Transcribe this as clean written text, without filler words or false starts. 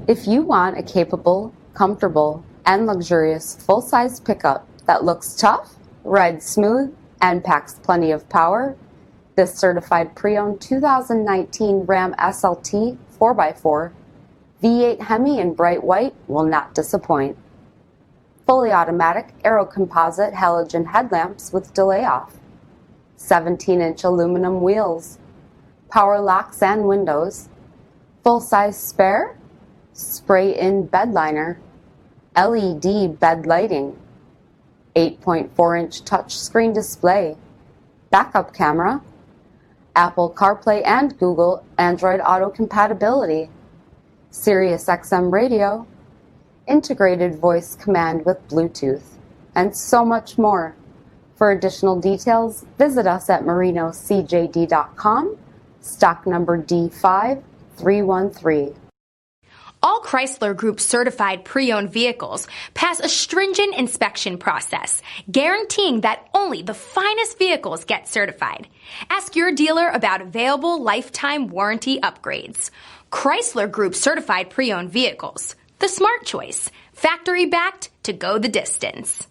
If you want a capable, comfortable, and luxurious full-size pickup that looks tough, rides smooth, and packs plenty of power, this certified pre-owned 2019 Ram SLT 4x4 V8 HEMI in bright white will not disappoint. Fully automatic aero composite halogen headlamps with delay off, 17-inch aluminum wheels, power locks and windows, full-size spare, spray-in bed liner, LED bed lighting, 8.4-inch touchscreen display, backup camera, Apple CarPlay and Google Android Auto compatibility, SiriusXM radio, integrated voice command with Bluetooth, and so much more. For additional details, visit us at marinocjd.com, stock number D5313. All Chrysler Group certified pre-owned vehicles pass a stringent inspection process, guaranteeing that only the finest vehicles get certified. Ask your dealer about available lifetime warranty upgrades. Chrysler Group certified pre-owned vehicles, the smart choice, factory backed to go the distance.